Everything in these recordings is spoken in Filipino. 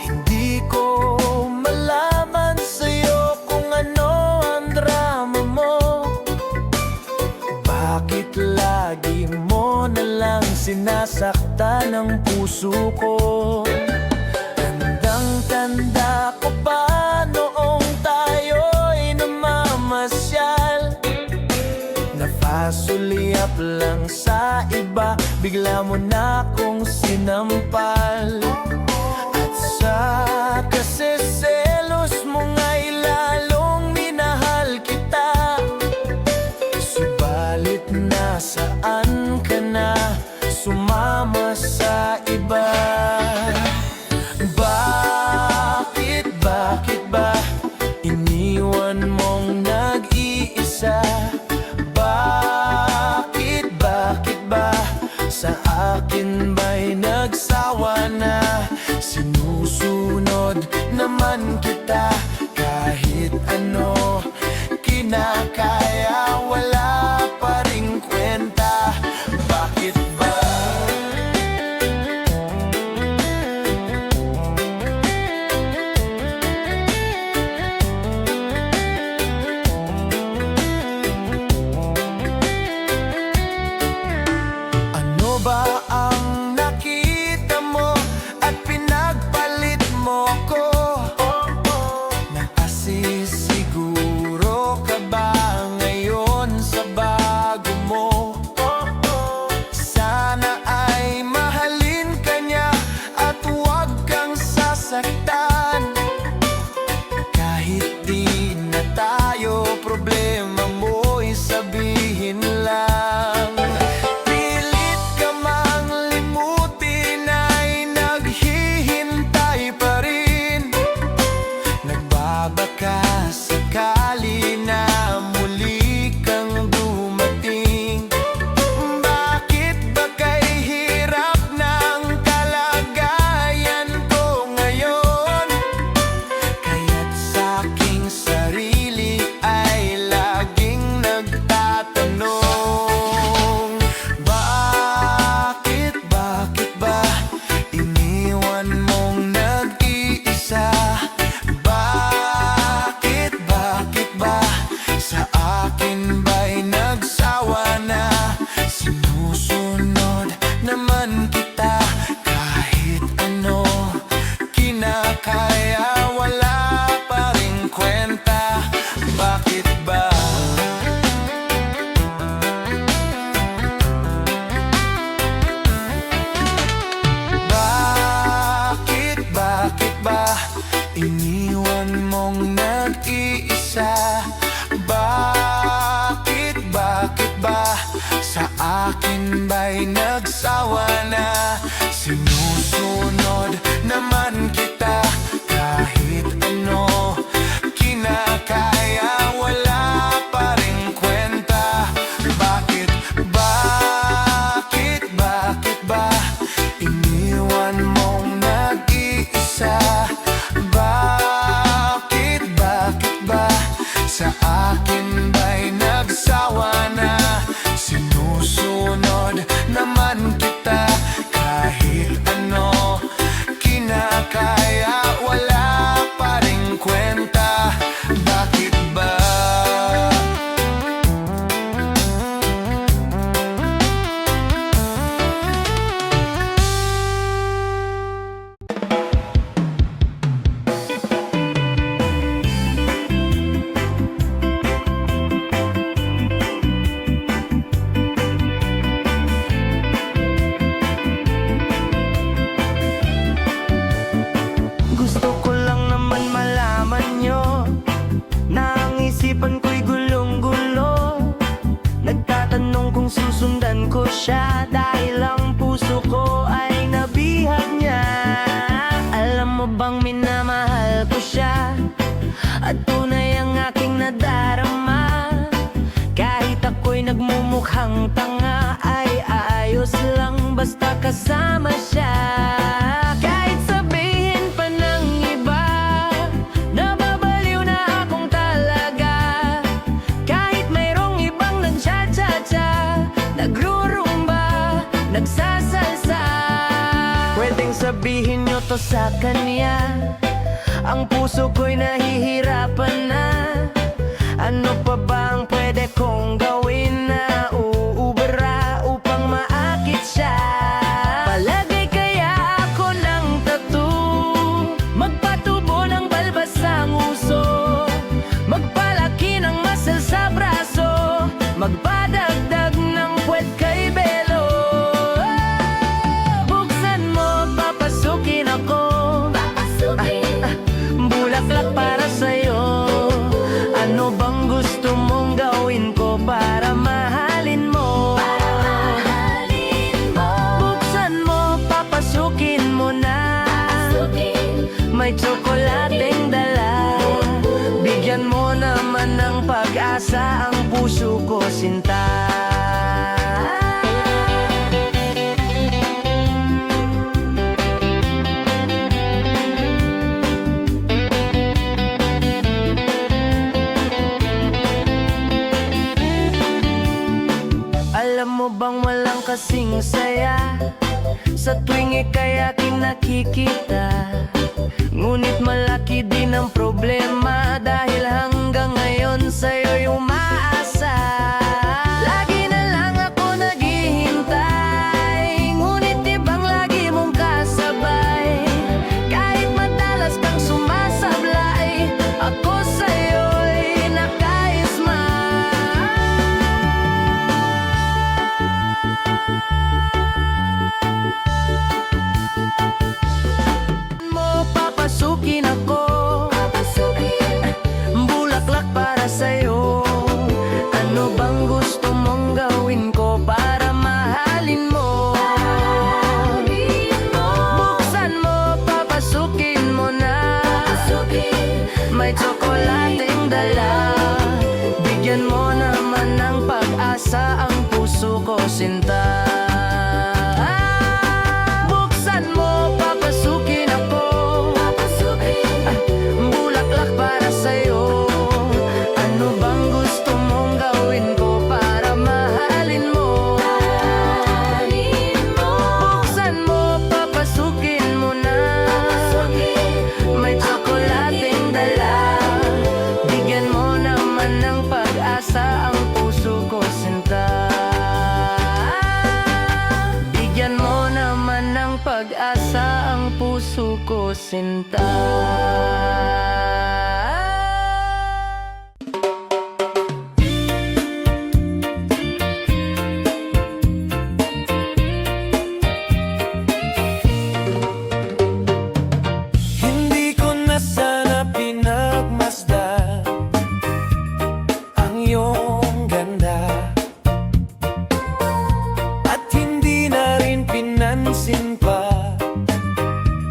Hindi ko malaman sa'yo kung ano ang drama mo. Bakit lagi mo nalang sinasaktan ang puso ko? Tandang-tanda ko pa noong tayo'y namamasyal. Napasulyap lang sa iba, bigla mo na akong sinampal. At sa kasiselos mo nga'y lalong minahal kita. Subalit nasaan ka na, sumama sa iba? Bakit ba iniwan mong nag-iisa? Bakit ba sa akin ba'y nagsawa na? Sinusunod naman kita kahit ano, kinakaya, wala pa ring kwenta. Bakit ba? Ano ba ang nakita mo at pinagpalit mo ko? Naasisiguro ka ba ngayon sa bago mo? Sana ay mahalin ka niya at huwag kang sasaktan. Kahit di na tayo, problema mo'y sabihin lang. Pilit ka mang limutin ay naghihintay pa rin. Nagbabaka sakali na muli kang dumating. Bakit ba kay hirap ng kalagayan ko ngayon? Kaya't sa'king sarili ay laging nagtatanong. Bakit ba iniwan mong nag-iisa? Bakit ba sa akin ba'y nagsawa na? Sinusunod naman kita kahit ano, kinakaya, wala pa ring kwenta. Bakit ba? Bakit ba iniwan mong nag-iisa? Bakit ba sa akin ba'y nagsawa na? Sinusunod naman kita kahit ano, kinakaya, wala pa ring kwenta. Bakit ba iniwan mong nag-iisa? Bakit ba sa akin ba'y nagsawa na? Sinusunod naman kita kahit ano, kinakaya, wala pa ring kwenta. Bakit ba? Gusto ko lang naman malaman nyo na ang isipan ko'y gulong-gulo. Nagtatanong kung susundan ko siya dahil ang puso ko ay nabihag niya. Alam mo bang minamahal ko siya at tunay ang aking nadarama? Kahit ako'y nagmumukhang tanga ay ayos lang basta kasama siya. Kahit sabihin pa ng iba, nababaliw na akong talaga. Kahit mayroong ibang nagcha-cha-cha, nagrurumba, nagsasalsa. Pwedeng sabihin sabihin nyo to sa kanya. Ang puso ko'y nahihirapan na. Ano pa ba ang pwede kong gawin na uubra upang maakit siya? Palagay kaya ako ng tattoo, magpatubo ng balbas ang uso, magpalaki ng muscle sa braso, magpadagdag ng puwet kay Belo. Buksan mo, papasukin ako, bulaklak para sa'yo. Ano bang gusto mong gawin ko para mahalin mo? Buksan mo, papasukin mo na. May tsokolateng dala. Bigyan mo naman ng pag-asa ang puso ko, sinta. Alam mo bang walang kasing saya sa tuwing ika'y aking nakikita? Ngunit malaki din ang problema dahil hanggang ngayon sa'yo'y umaasa. Lagi na lang ako naghihintay, ngunit ibang lagi mong kasabay. Kahit madalas kang sumasablay, ako sa'yo'y nakaisma. Papasukin ako, bulaklak para sa'yo. Ano bang gusto mong gawin ko para mahalin mo? Buksan mo, papasukin mo na. May tsokolateng dala. Bigyan mo naman ng pag-asa ang puso ko, sinta. Pag-asa ang puso ko, sinta. Hindi ko na sana pinagmasdan ang iyong ganda, at hindi na rin pinansin pa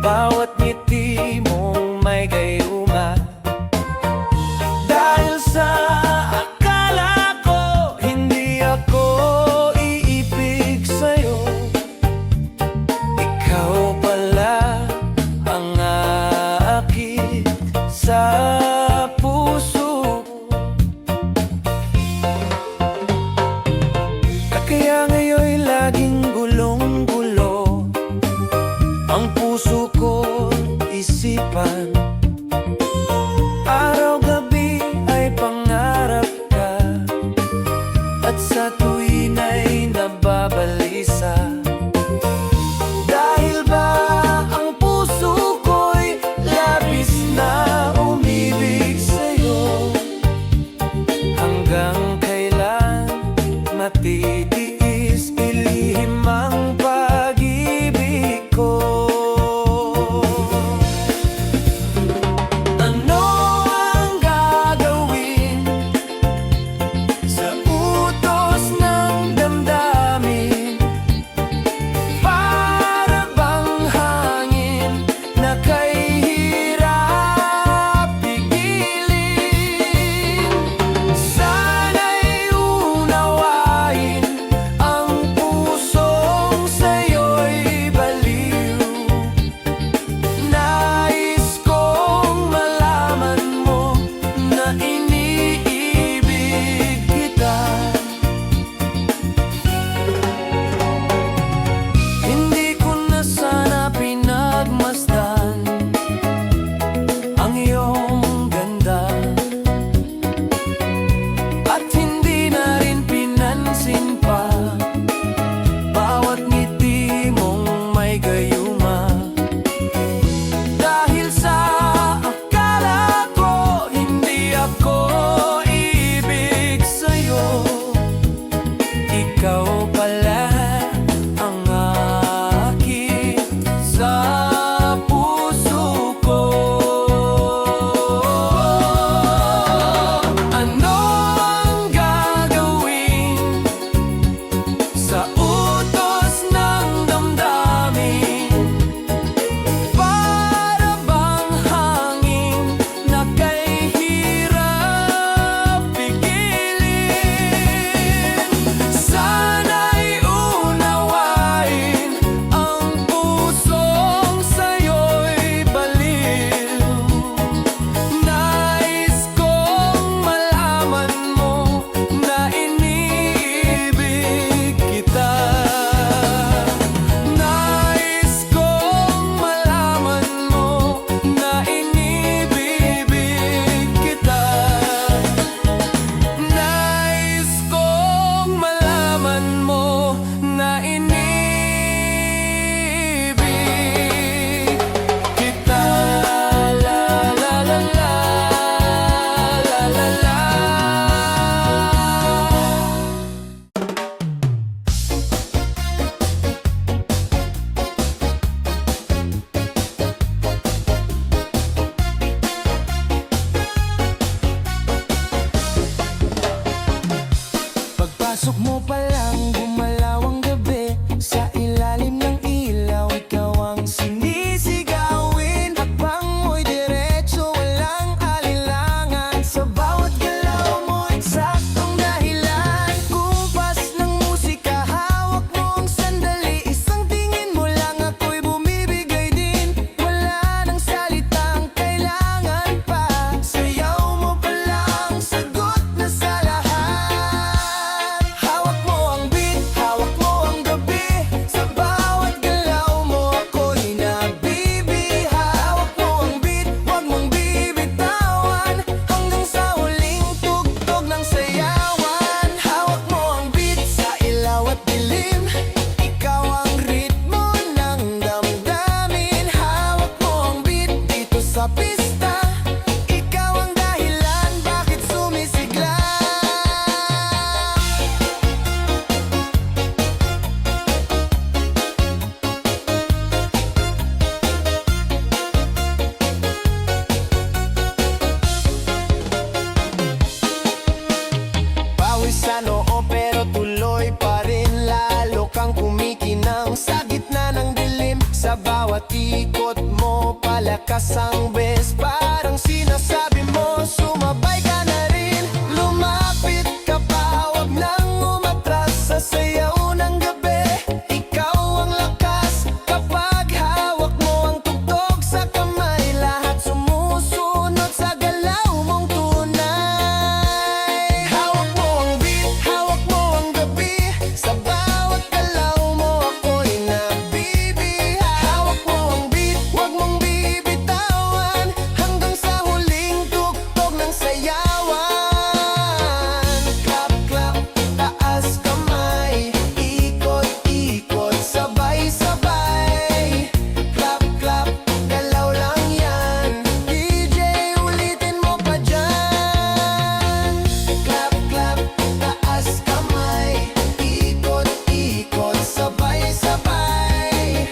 bawat ngiti mong may gayuma. Dahil sa akala ko hindi ako iibig sa'yo, ikaw pala ang aakit sa puso. Kaya ngayon'y laging gulong-gulo ang puso ko, isipan. Araw-gabi ay pangarap ka, at sa tuwin ay nababalisa. Dahil ba ang puso ko'y labis na umibig sa'yo? Hanggang kailan matitiis ilihim ang pag-ibig ko? sa pista, ikaw ang dahilan bakit sumisigla. Pawis sa noo pero tuloy pa rin, lalo kang kumikinang sa gitna ng dilim. Sa bawat ikot mo, palakas ang bes, parang sinasabi mo, sumabay ka na rin. Lumapit ka pa, wag nang umatras sa sayaw ng gabi. Ikaw ang lakas kapag hawak mo ang tugtog sa kamay. Lahat sumusunod sa galaw mong tunay. Hawak mo ang beat, hawak mo ang gabi. Sa bawat galaw mo ako'y nabibihay. Hawak mo ang beat, wag mong bibitawan, hanggang sa huling tugtog ng sayawan. Clap, clap, taas kamay, ikot-ikot, sabay-sabay. Clap, clap, galaw lang yan, DJ ulitin mo pa dyan. Clap, clap, taas kamay, ikot-ikot, sabay-sabay.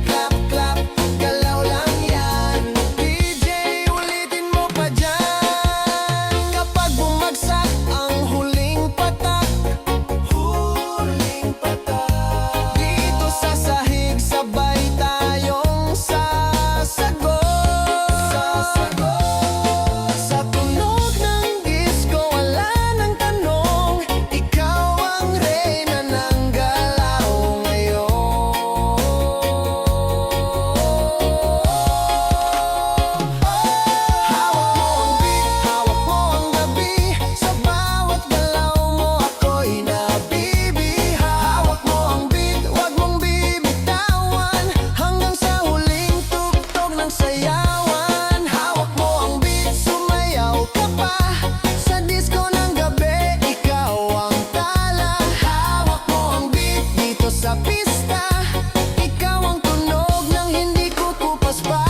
Clap, clap, galaw lang yan, DJ ulitin mo pa dyan. Kapag bumagsak ang huling patak, dito sa sahig sabay tayong sasagot. Sa tunog ng disco wala nang tanong, ikaw ang reyna ng galaw ngayon. Hawak mo ang beat, hawak mo ang gabi. Sa bawat galaw mo ako'y nabibihay. Hawak mo ang beat, wag mong bibitawan, hanggang sa huling tugtog ng sayawan. Hawak mo ang beat, sumayaw ka pa sa disco ng gabi. Ikaw ang tala. Hawak mo ang beat dito sa pista, ikaw ang tunog ng hindi kukupas pa.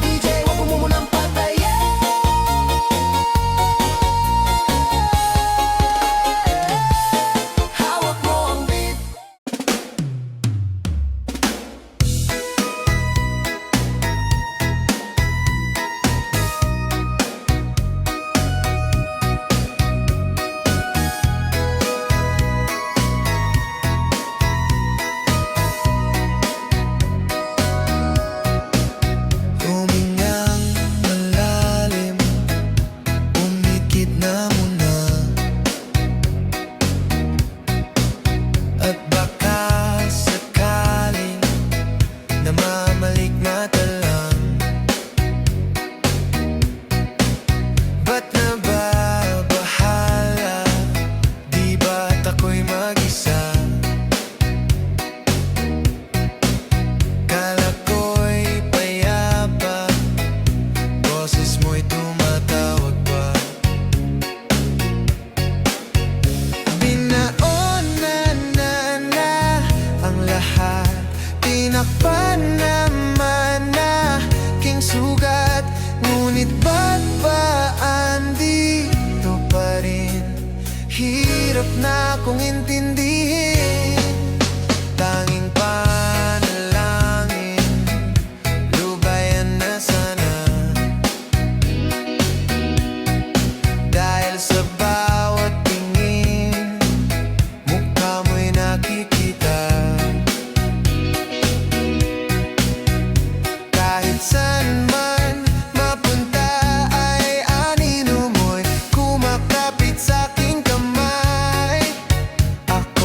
DJ, wag mo munang patayin. Hawak mo ang beat. Humingang malalim, umikit na muna, at baka sakaling namamalikmata lang. Ba't nababahala? Di ba't ako'y mag-isa? Kala ko'y payapa, boses mo'y tumatawag pa. Binaonan na ang lahat, tinakpan naman na king sugat. Ngunit ba't ba andito pa rin? Hirap na kong intindihin. Tanging panalangin, lubayan na sana. Dahil sa bawat tingin, mukha mo'y nakikita. Kahit saan man mapunta ay anino mo'y kumakapit sa'king kamay. Ako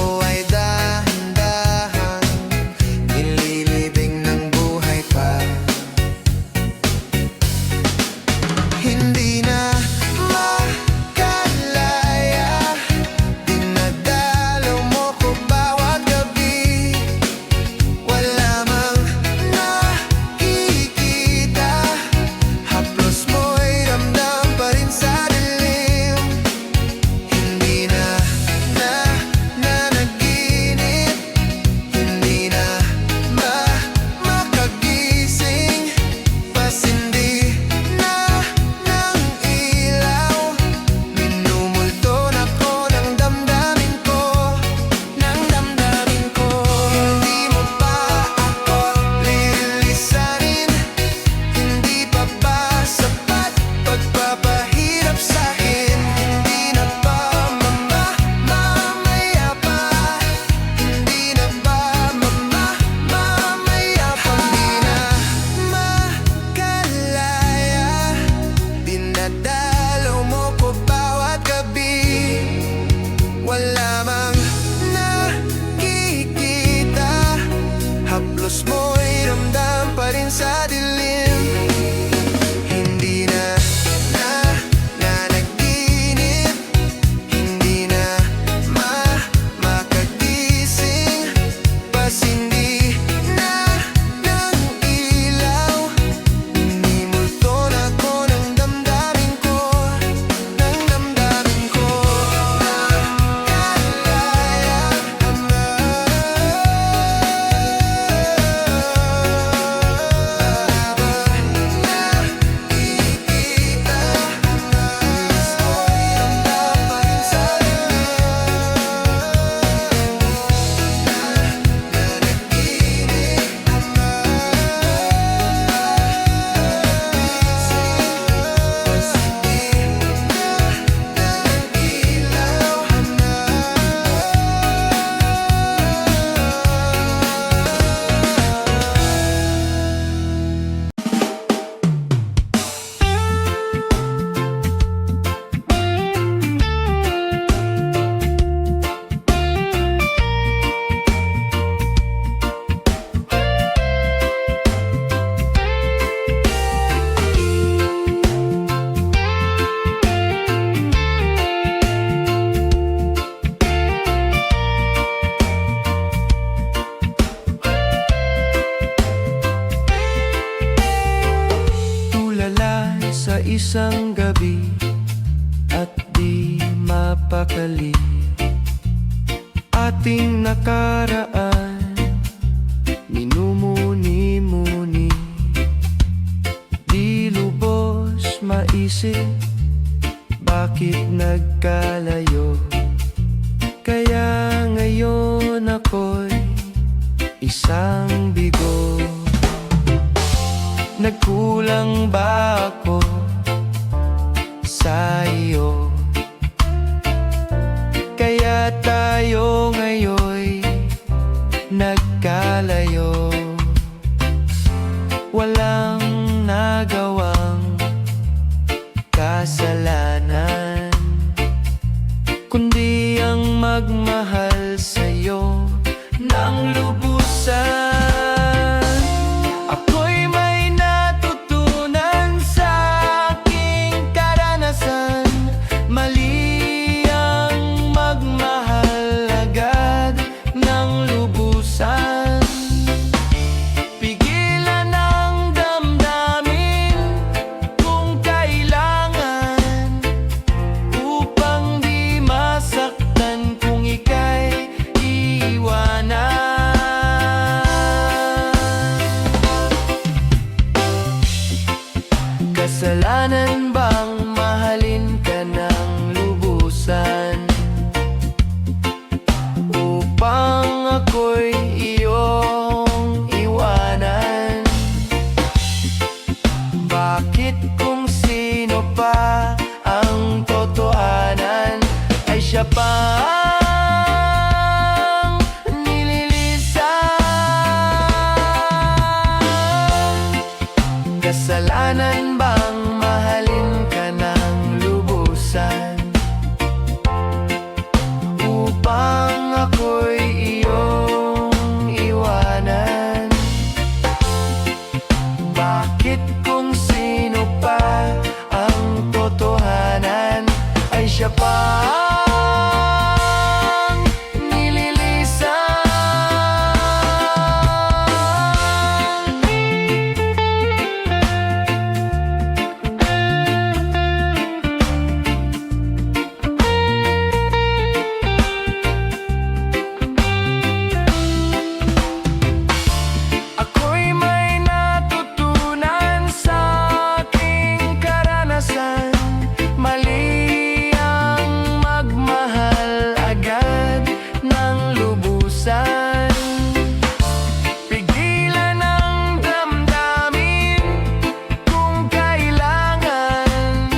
isang gabi at di mapakali. Ating nakaraan, minumuni-muni, di lubos maisip bakit nagkalayo. Kaya ngayon ako'y isang bigo. Nagkulang ba ako sa iyo? Kaya tayo ngayon'y nagkalayo. Walang nagawang kasalanan, kundi ang magmahal sa'yo ng lubusan. Ako'y may natutunan sa aking karanasan. Mali ang magmahal agad ng lubusan. Pigilan ang damdamin kung kailangan, upang di masaktan kung ika'y iiwanan. Kasalanan bang mahalin ka ng lubusan, upang ako'y iyong iwanan? Bakit kung sino pa ang totohanan ay siya pa ang nililisan? Kasalanan bang mahalin ka ng lubusan, upang ako'y iyong iwanan? Bakit kung sino pa ang totohanan ay siya pa ang nililisan? Ako'y may natutunan sa aking karanasan. Mali ang magmahal agad ng lubusan. Pigilan ang damdamin kung kailangan,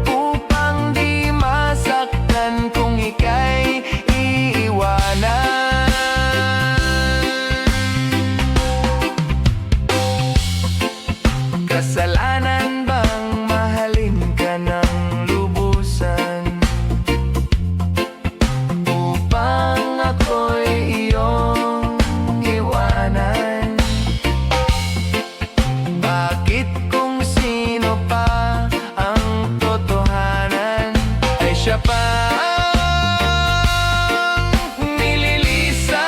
upang di masaktan kung ika'y iiwanan. Kasalanan bang mahalin ka ng lubusan, upang ako'y iyong iwanan? Bakit kung sino pa ang totohanan ay siya pa ang nililisan?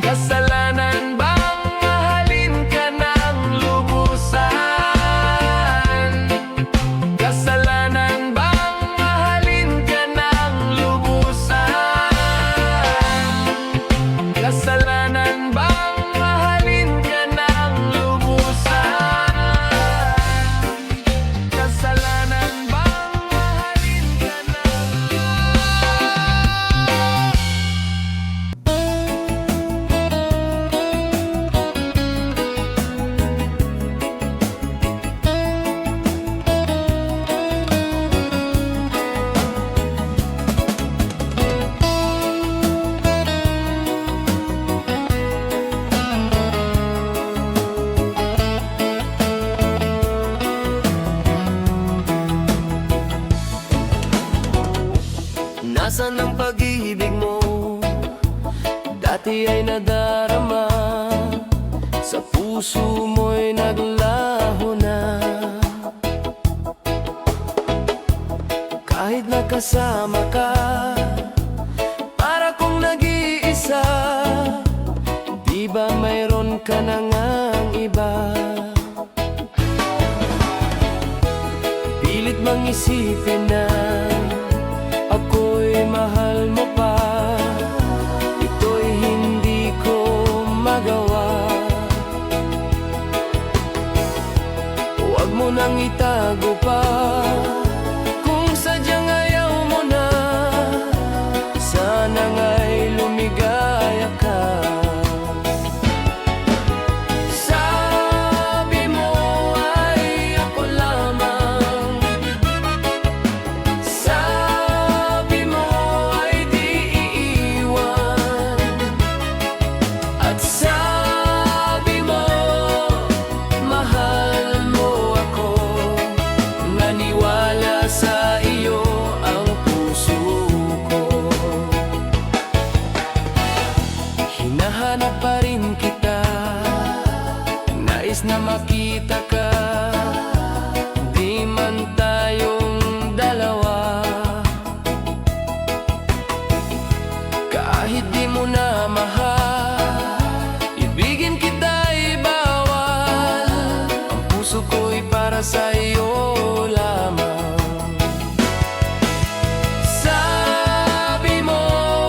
Kasalanan bang mahalin ka ng lubusan? Kasalanan bang mahalin ka ng lubusan? Kasalanan bang mahalin ka ng lubusan? Kasalanan bang mahalin ka Nasaan ang pag-ibig mo? Dati ay nadarama, sa puso mo'y naglaho na. Kahit nakasama ka, para kong nag-iisa, di Di ba mayroon ka na ngang iba? Pilit mang isipin na ako'y mahal mo pa. Ito'y hindi ko magawa. Huwag mo nang itago pa. Kung sadyang ayaw mo na, sana nga'y lumigaya ka. Sabi mo ay ako lamang, sabi mo ay di iiwan, at sabi mo mahal mo ako. Naniwala sa iyo ang puso ko. Hinahanap pa rin kita, nais na makita ka. Di man tayong dalawa, kahit di mo na mahal, ibigin kita'y bawal. Ang puso ko'y para sa iyo lamang. Sabi mo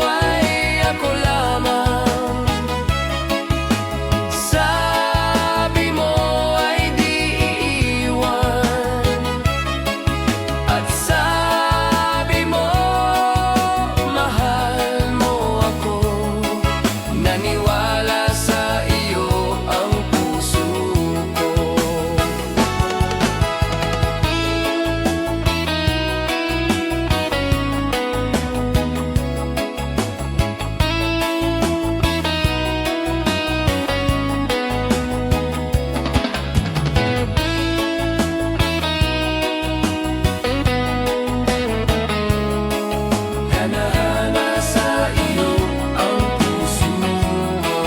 ay ako lamang, sabi mo ay di iiwan, at sabi mo mahal mo ako. Naniwala sa iyo ang puso ko. Nanahana sa iyo ang puso ko.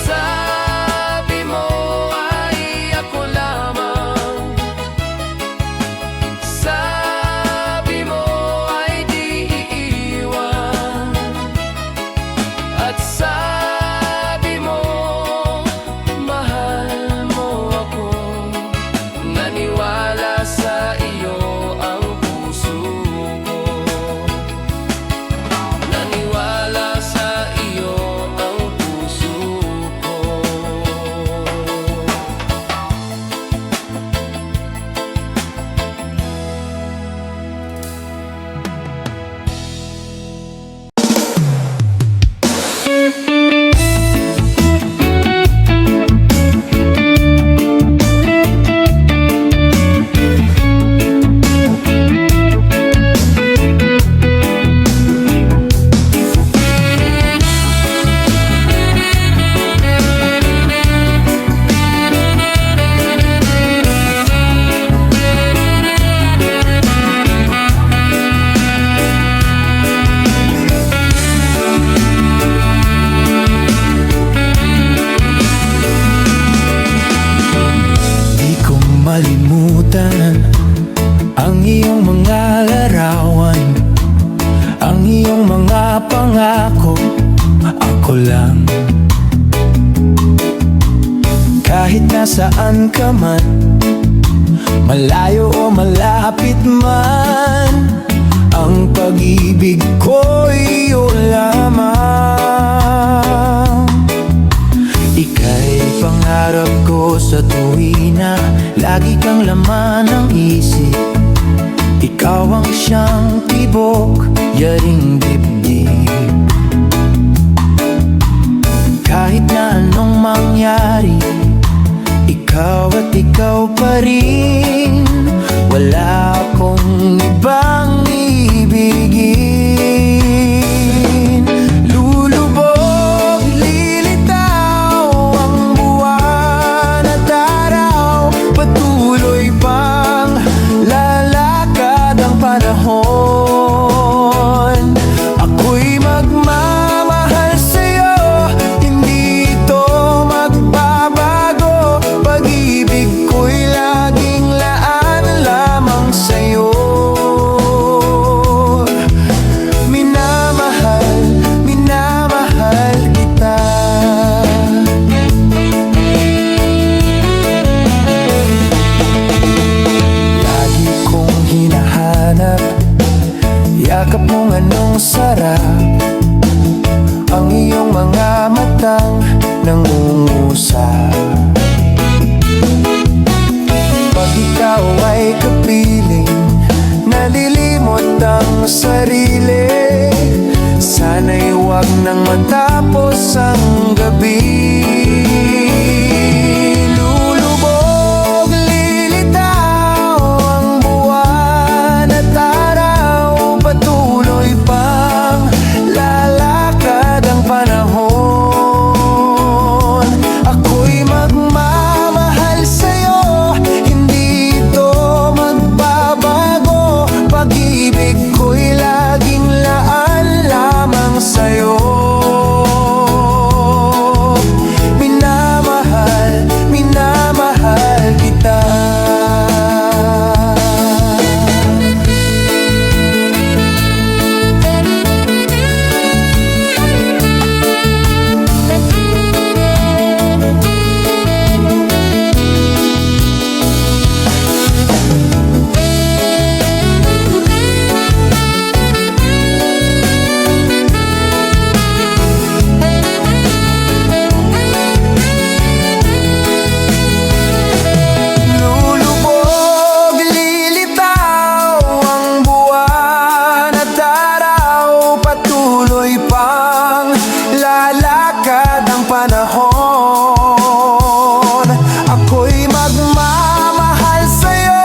Sabi mo ay ako lamang, sabi mo ay di iiwan, at sabi mo mahal mo ako. Naniwala sa iyo ang puso ko. Naniwala sa iyo ang puso ko. Di ko malimutan ang iyong mga larawan, ang iyong mga pangako. Ako lang, kahit nasaan ka man, malayo o malapit man, ang pag-ibig ko'y iyo lamang. Ika'y pangarap ko sa tuwina, lagi kang laman ng isip. Ikaw ang siyang tibok, yaring dibdib. Kahit na anong mangyari, ikaw at ikaw pa rin. Wala akong ibang ibigin. Lulubog, lilitaw ang buwan at araw, patuloy pang lalakad ang panahon. Ako'y magmamahal sa'yo, hindi ito magbabago. Pag-ibig ko'y laging laan lamang sa'yo. ang sarap, ang iyong mga matang nangungusap. Pag ikaw ay kapiling, nalilimot ang sarili. Sana'y huwag nang matapos ang gabi. Lulubog, lilitaw ang buwan at araw, patuloy pang lalakad ang panahon. Ako'y magmamahal sa'yo, hindi ito magbabago. Pag-ibig ko'y laging laan lamang sa'yo. Minamahal, minamahal kita. Lulubog, lilitaw ang buwan at araw, patuloy pang lalakad ang panahon. Ako'y magmamahal sa'yo,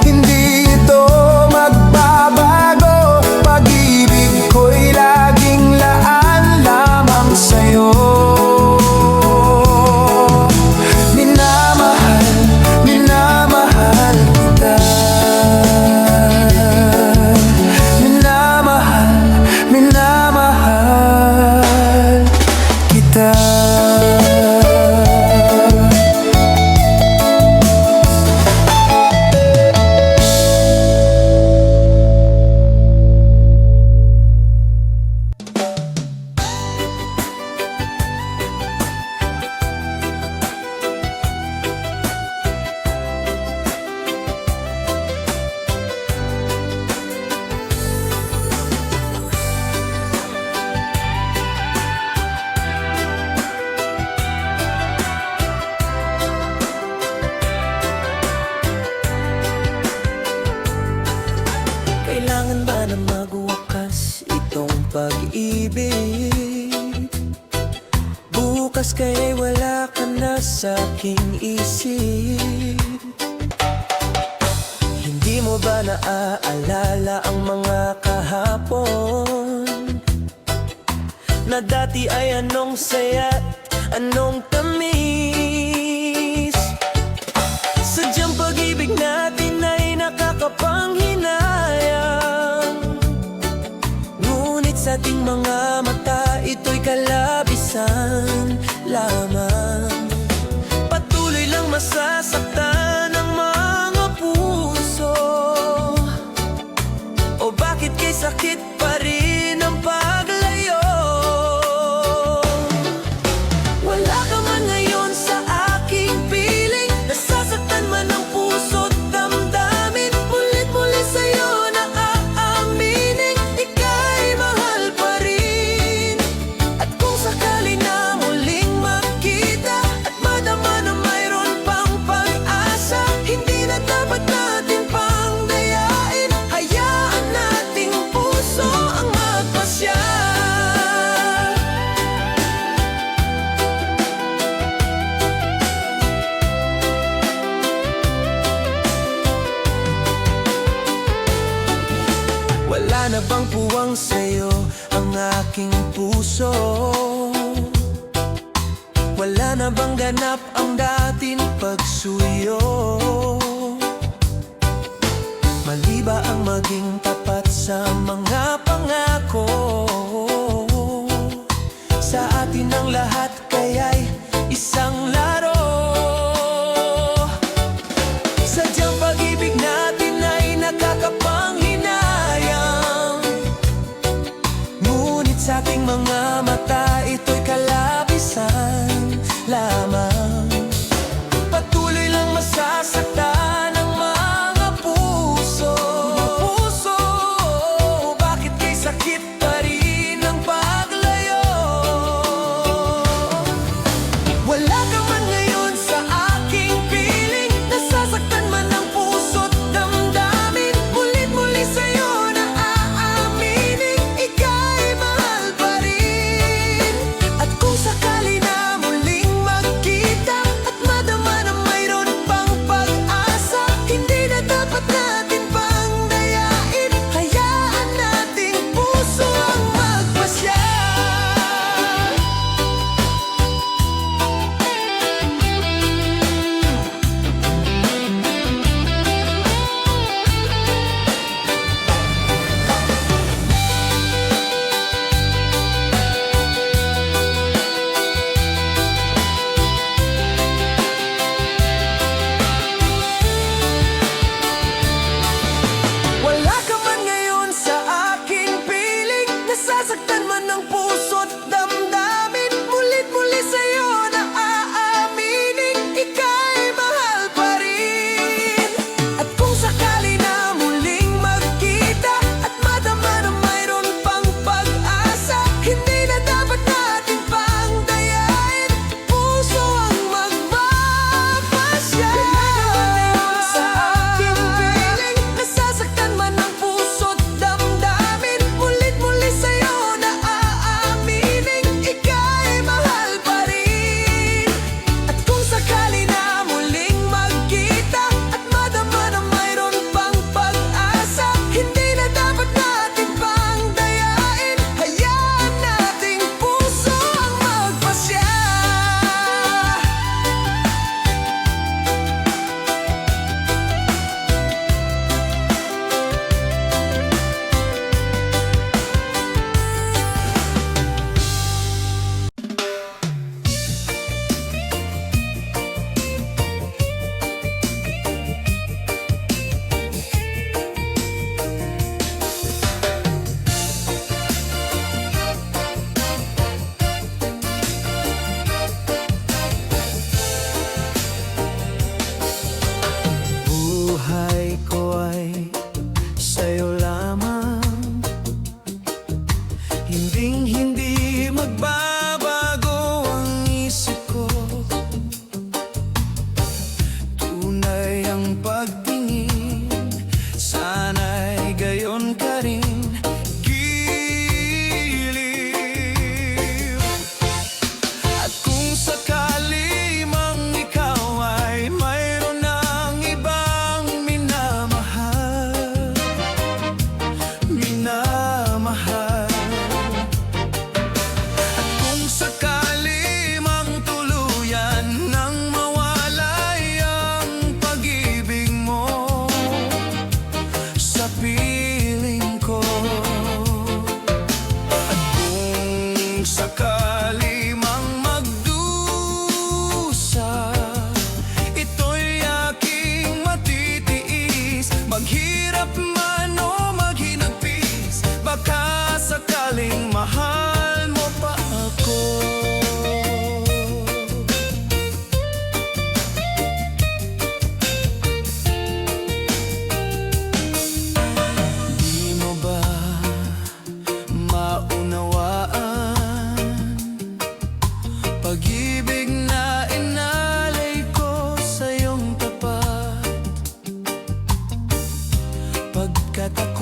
hindi ito magbabago. Pag-ibig ko'y laging laan lamang sa'yo. Minamahal, minamahal kita. Minamahal, minamahal kita. Kailangan ba na magwakas itong pag-ibig? Bukas kaya'y wala ka na sa aking isip. Hindi mo ba naaalala ang mga kahapon? Na dati ay anong saya't anong tamis. Sadyang pag-ibig natin ay nakakapanghinayang, ngunit sa ating mga mata ito'y kalabisan lamang. Patuloy lang masasaktan ang mga puso. O bakit kay sakit pa rin ang paglayo? Wala ka man ngayon sa aking piling, nasasaktan man ang puso't damdamin. Mulit-muli sa'yo na aaminin, ika'y mahal pa rin. At kung sakali na muling magkita at madama na mayroon pang pag-asa, hindi na dapat natin pang dayain. Hayaan nating puso ang magpasya. Wala na bang puwang sa'yo ang aking puso? Wala na bang ganap ang dating pagsuyo? Mali ba ang maging tapat sa mga pangako? Sa atin ang lahat kaya'y isang laro. Sadyang pag-ibig natin ay nakakapanghinayang, ngunit sa ating mga mata ito'y kalabisan lamang. Patuloy lang masasaktan ang mga puso. Bakit kay sakit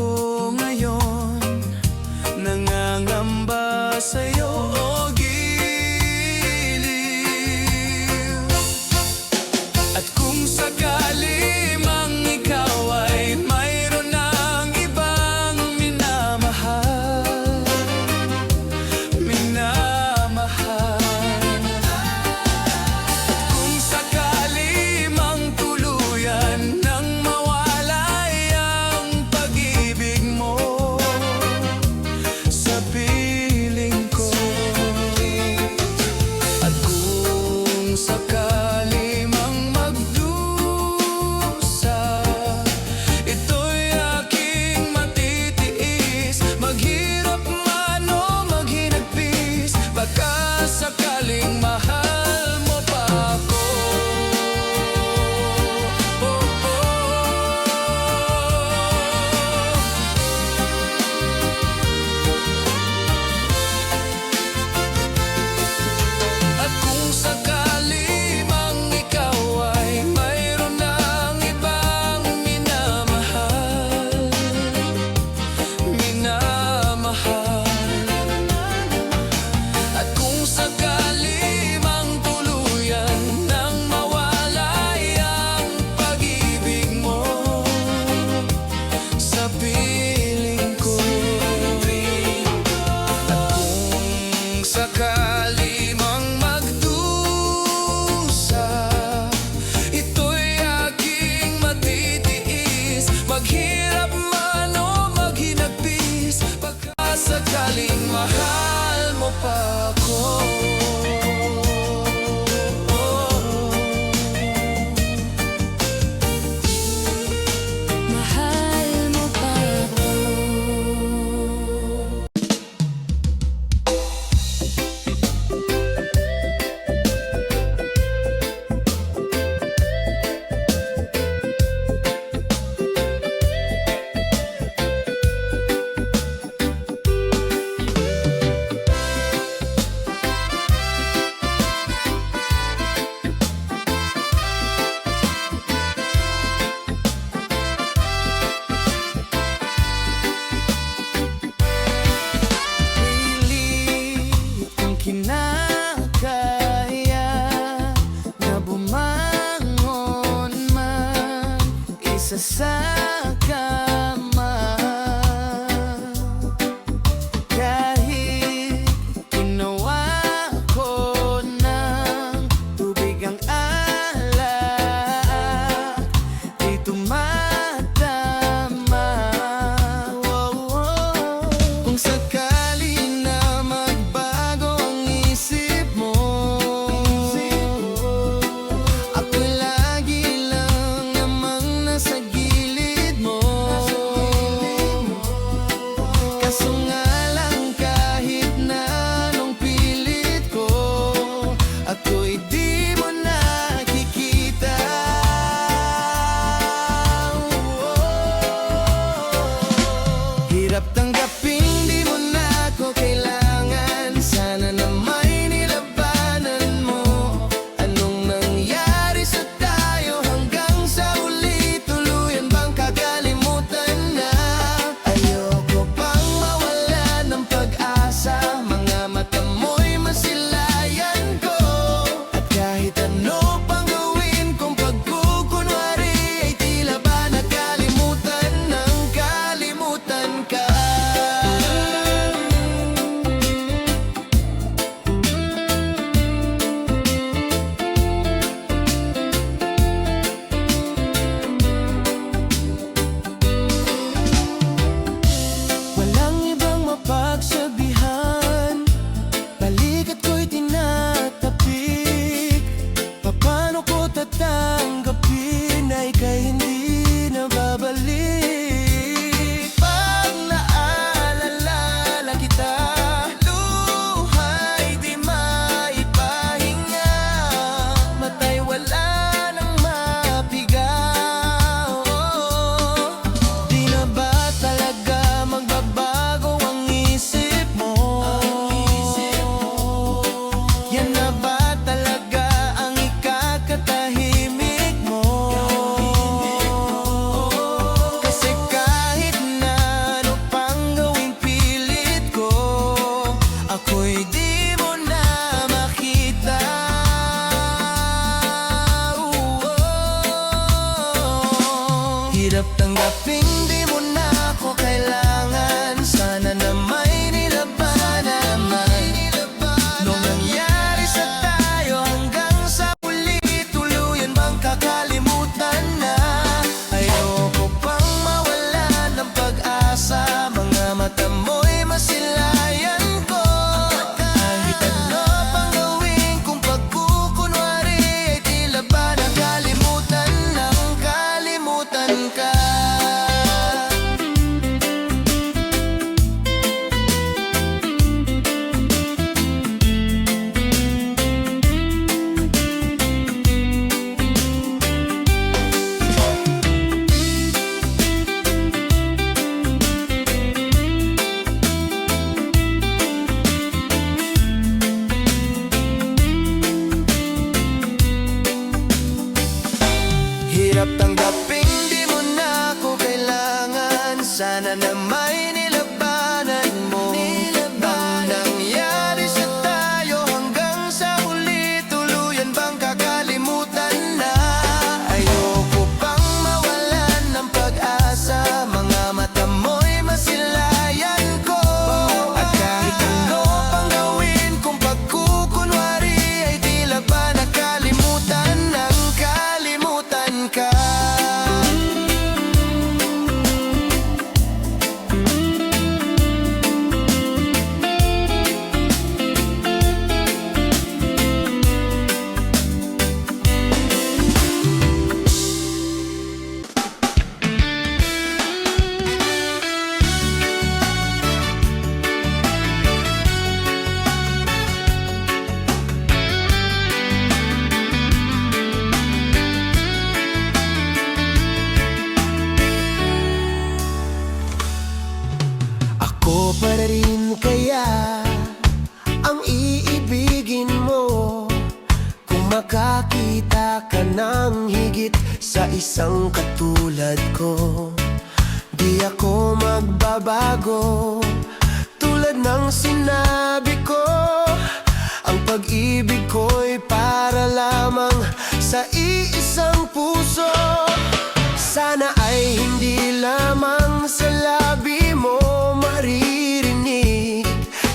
ako ngayon nangangamba sa'yo, o giliw. At kung sakali mang ikaw ay mayroon ng ibang minamahal, kung sakali mang tuluyan nang mawalay ang pag-ibig ay nilabanan mo. Ang nangyari sa tayo hanggang sa huli, tuluyan bang kakalimutan na? Ayoko pang mawalan ng pag-asa, mga mata mo'y masilayan ko. At kahit ano pang gawin kung pagkukunwari, ay tila ba nakalimutan ng kalimutan ka. Ako pa rin kaya ang iibigin mo kung makakita ka ng higit sa isang katulad ko. Di ako magbabago, tulad ng sinabi ko. Ang pag-ibig ko'y para lamang sa iisang puso. Sana ay hindi lamang sa labi mo maririnig.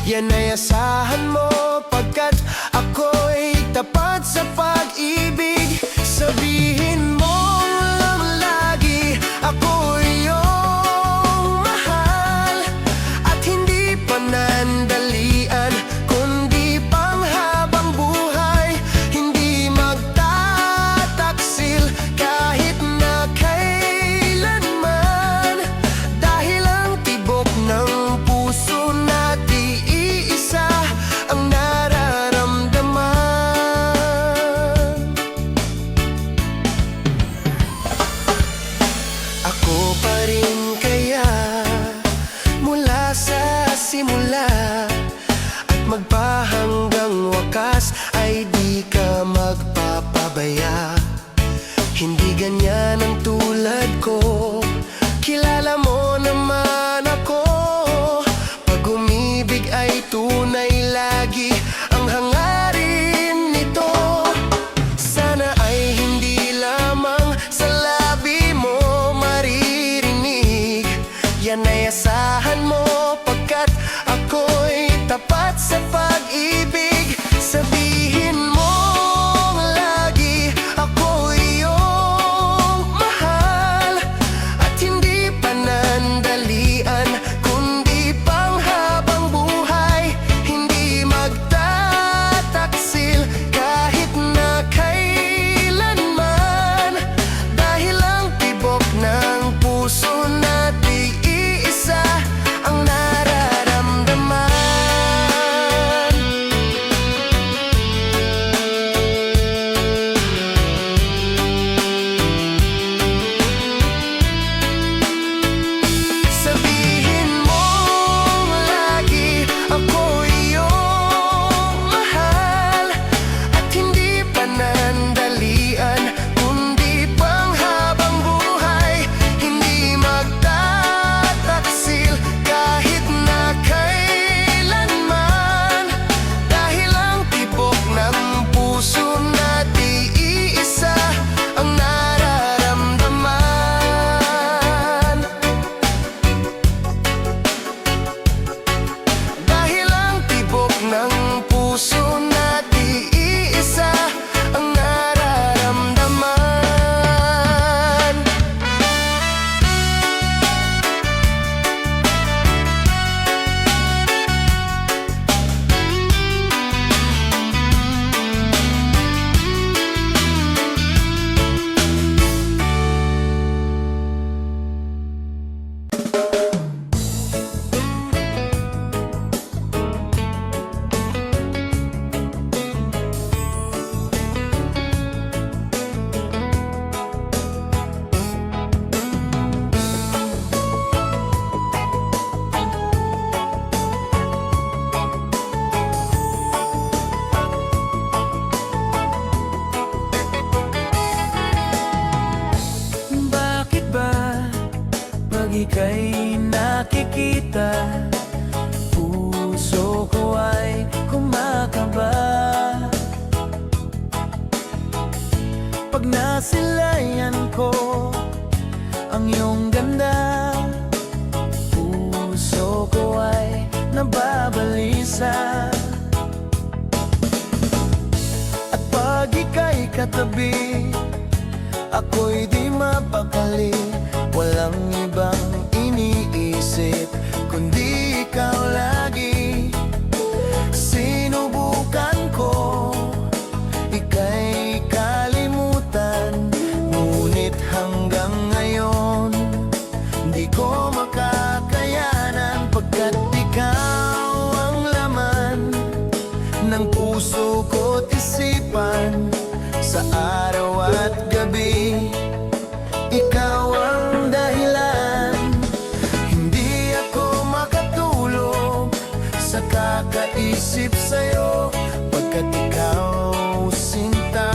Yan ay asahan mo, pagkat ako'y tapat sa pag-ibig. Sabihin mo lang lagi, ako iyong mahal, at hindi panandalian, kundi panghabang buhay. Hindi magtataksil kahit na kailanman, dahil ang tibok ng puso na't iisa ang nararamdaman. Ako pa rin kaya mula sa simula, at magpahanggang wakas ay di ka magpapabaya. Hindi ganyan ang tulad ko, kilala mo naman ako. Pag umibig ay tunay lagi ang hangarin nito. Sana ay hindi lamang sa labi mo maririnig. Yan ay asahan mo, pagkat ako'y tapat sa pag-ibig. Sabihin mo lagi, ako iyong mahal, at hindi panandalian, kundi panghabang buhay. Hindi magtataksil kahit na kailanman, dahil ang tibok ng puso na't iisa ang nararamdaman. kita, puso ko ay kumakaba. Pag nasilayan ko ang iyong ganda, puso ko ay nababalisa. At pag ika'y katabi, ako'y di mapakali. Walang ibang iniisip kundi ikaw lagi. Sinubukan ko ika'y kalimutan, ngunit hanggang ngayon di ko makakayanan, pagkat ikaw ang laman ng puso ko't isipan. Sa araw at gabi, ikaw ang dahilan. Hindi ako makatulog sa kakaisip sa'yo, pagkat ikaw, sinta,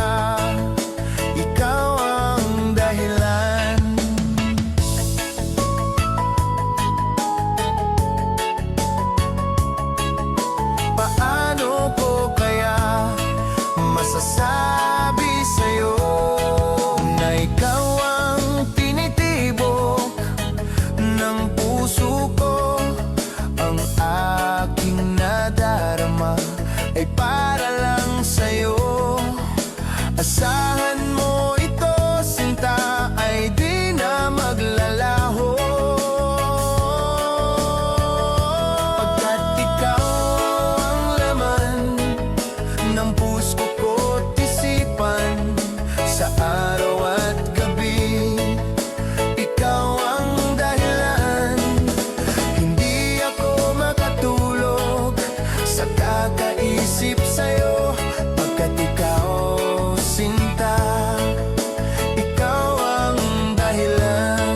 ikaw ang dahilan. Paano ko kaya masasabi sa'yo na ikaw ang tinitibok ng puso ko? Ang aking nadarama ay para lang sa'yo. Asahan mo ito, sinta, ay di na maglalaho, pagkat ikaw ang laman ng puso ko't isipan. Sa araw at gabi, ikaw ang dahilan. Hindi ako makatulog sa kakaisip sa'yo, pagkat ikaw, sinta, ikaw ang dahilan.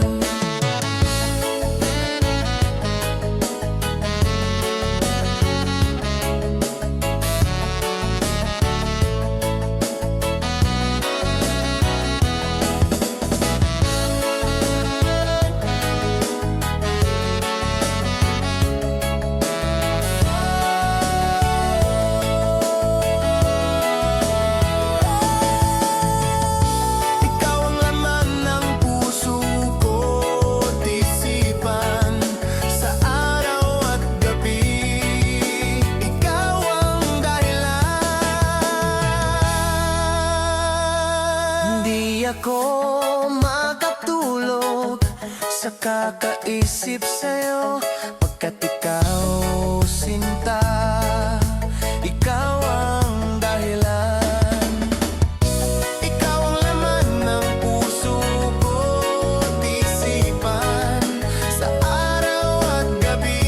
Ikaw ang laman ng puso ko't isipan. Sa araw at gabi, ikaw ang dahilan. Hindi ako makatulog sa kakaisip sa'yo, pagkat ikaw, sinta, ikaw ang dahilan. Ikaw ang laman ng puso ko't isipan. Sa araw at gabi,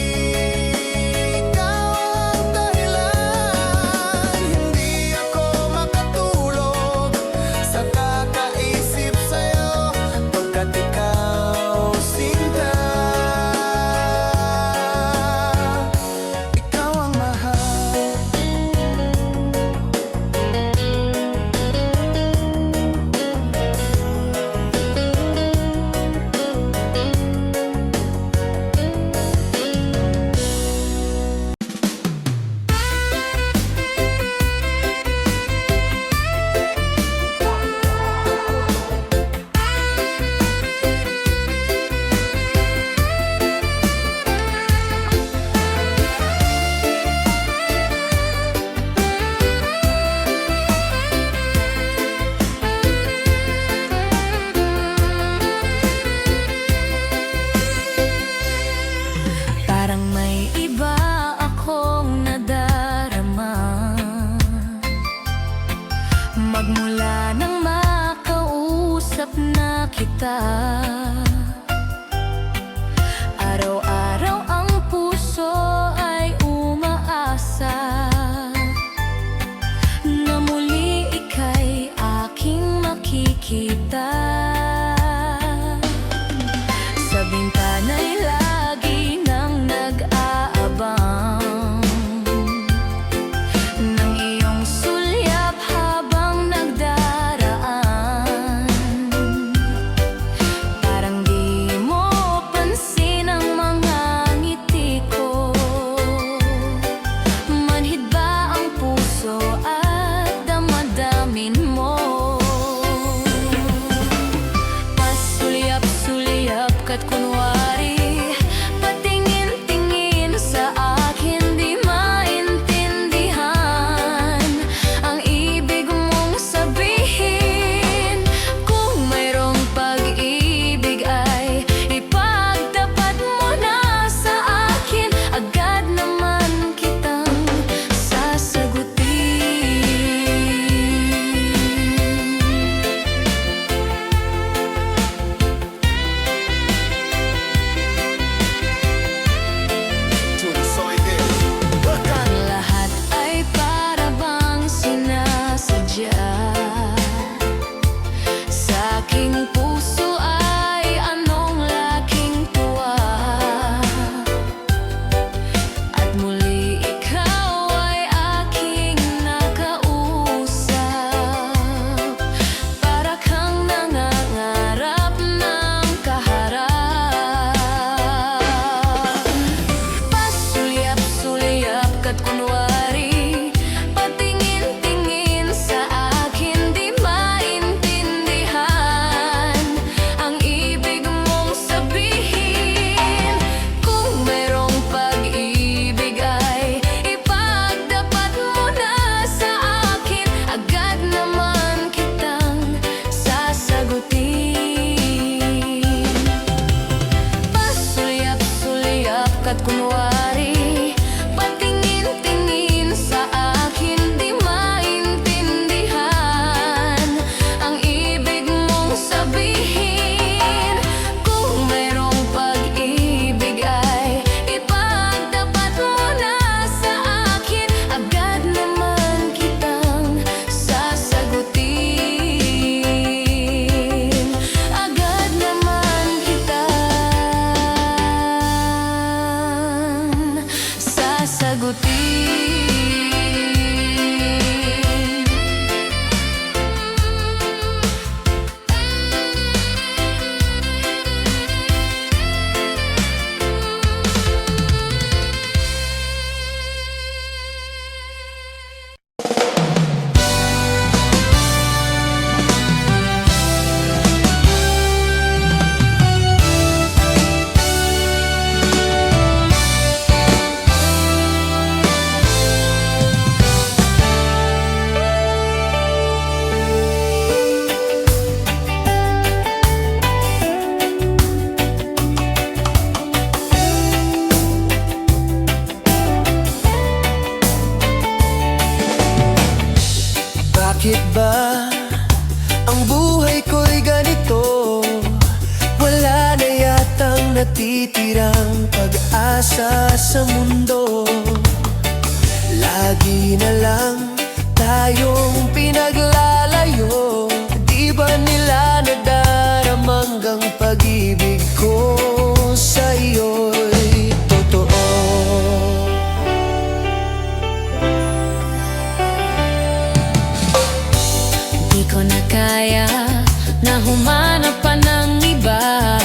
ikaw ang dahilan. Hindi ako makatulog sa kakaisip sa'yo, pagkat ikaw, sinta, ikaw ang mahal. Parang may iba akong nadarama, magmula nang makausap na kita. Araw-araw ang puso ay umaasa na muli ika'y aking makikita. Sa bintana'y lagi nang nag-aabang ng iyong sulyap habang nagdaraan. Pagkat kunwari patingin-tingin sa akin, di maintindihan ang ibig mong sabihin. Kung mayroong pag-ibig ay ipagtapat mo na sa akin, agad naman kitang sasagutin. Agad naman kitang sasagutin. Bakit ba ang buhay ko'y ganito? Wala na yatang natitirang pag-asa sa mundo. Lagi na lang tayong pinaglalayo. Di ba nila nadaramanggang pag-ibig ko sa iyo'y totoo? Di ko na kaya na humanap pa ng iba,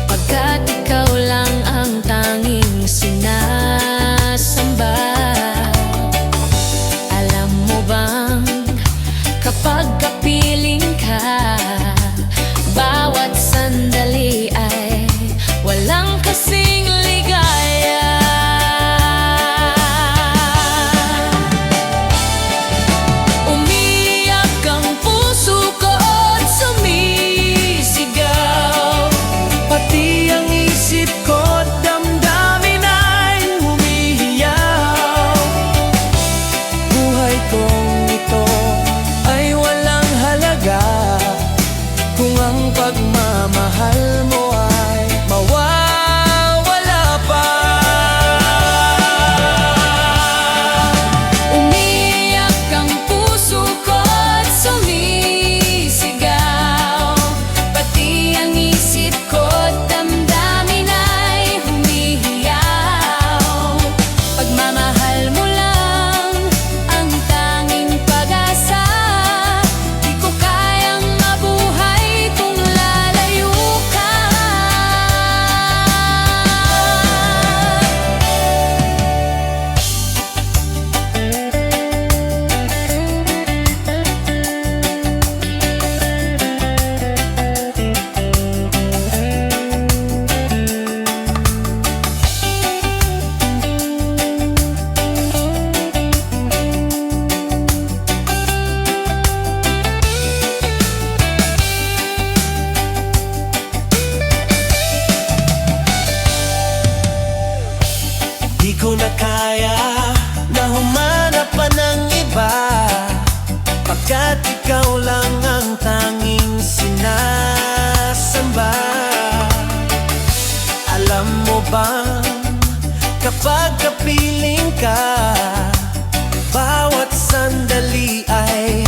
pagkat ikaw lang ang tanging sinasamba. Alam mo bang kapag kapiling ka, bawat sandali ay walang kasing ligaya. Umiyak ang puso ko at sumisigaw, Pati ang isip ko't damdamin ay humihiyaw. Buhay kong ito ay walang halaga kung ang pagmamahal mo ay mawawala pa. umiyak ang puso ko at sumisigaw, pati ang isip ko at damdamin ay humihiyaw. Pagmamahal mo lang ang tanging pag-asa, di ko kayang mabuhay kung lalayo ka. Di ko na kaya na humanap pa ng iba, pagkat ikaw lang ang tanging sinasamba. Alam mo bang kapag kapiling ka, bawat sandali ay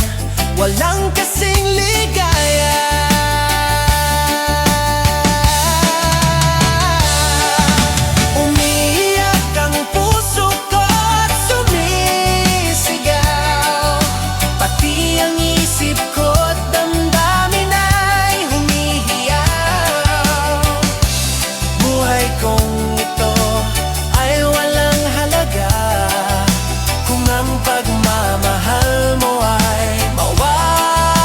walang kasing ligaya. Umiiyak ang puso ko at sumisigaw, pati ang isip ko't damdamin ay humihiyaw. Buhay kong ito ay walang halaga kung ang pagmamahal mo ay mawawala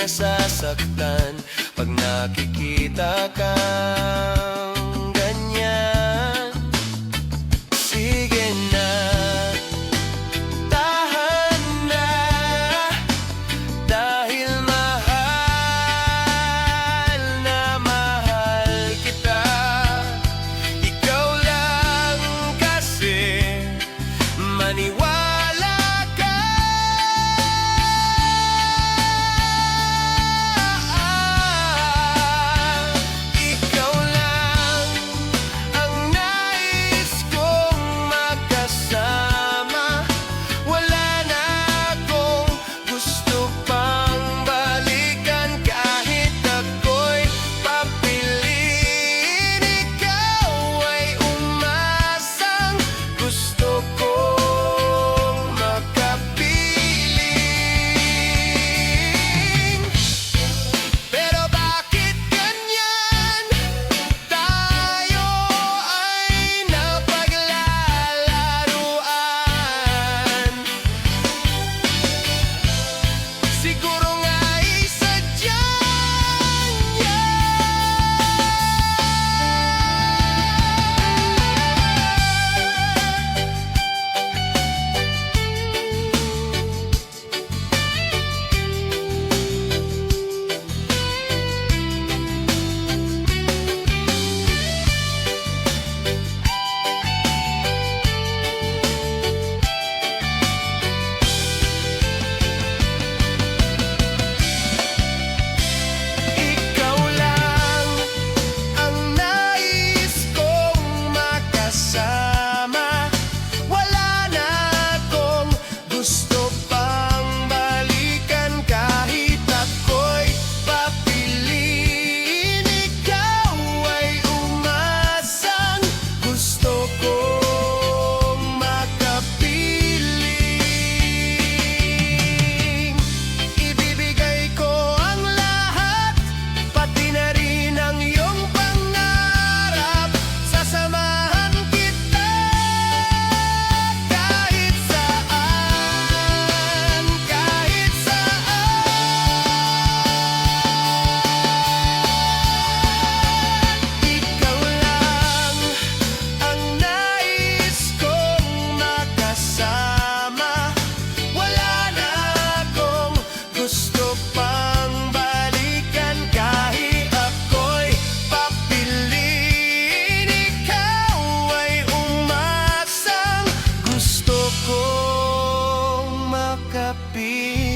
nasasaktan pag nakikita kang ganyan. Sige na, tahan na, dahil mahal na mahal kita. Ikaw lang kasi maniwala ka. Ikaw lang ang nais kong makasama. Wala na akong gusto pang balikan. Kahit ako'y papiliin, ikaw ay umasang gusto kong makapiling. Pero bakit ganyan? Tayo ay napaglalaruan. Siguro nga'y sadya niya. Ikaw lang ang nais kong makasama. Wala na akong gusto pang balikan. Kahit ako'y papiliin, ikaw ay umasang gusto kong makapiling. Ibibigay ko ang lahat, pati na rin ang iyong pangarap. Sasamahan kita kahit saan, kahit saan. Ikaw lang ang nais kong makasama. Wala na akong gusto pang balikan. Kahit ako'y papiliin, ikaw ay umasang gusto kong makapiling.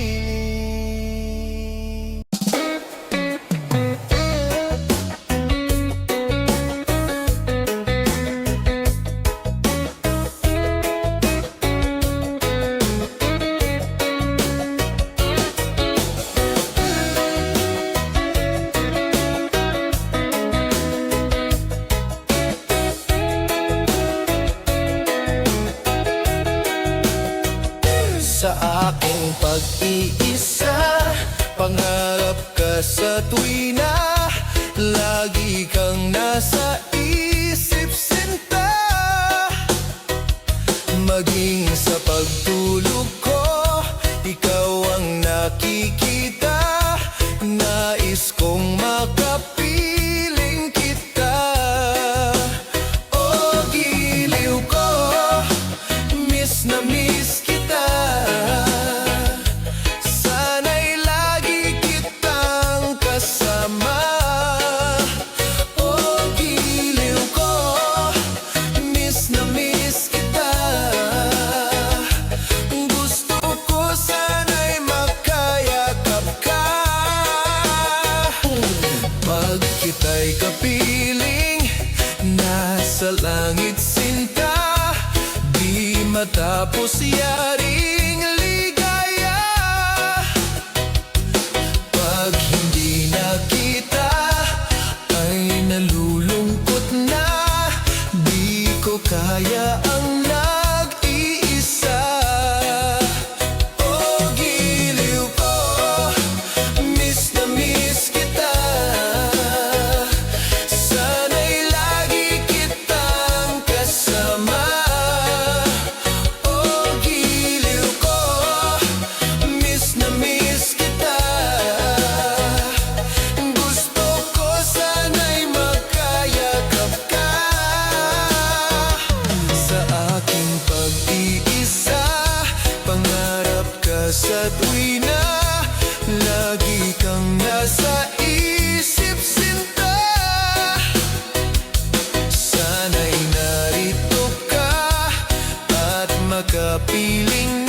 Sa aking pag-iisa, pangarap ka sa tuwina. Lagi kang nasa isip, sinta. Maging sa pagtulog ko, ikaw ang nakikita. Nais kong makapiling kita. Oh, giliw ko, miss na miss kita. Sana'y lagi kitang kasama. Oh, giliw ko, miss na miss kita. Gusto ko sana'y makayakap ka. Pag kita'y kapiling, nasa langit sinta. Di matapos yaring ligaya. Pag hindi nakita, ay nalulungkot na. Di ko kaya ang nag-iisa. Oh, giliw ko, miss na miss kita. Sana'y lagi kitang kasama. Oh, giliw Lagi kang nasa isip, sinta. Sana'y narito ka at makapiling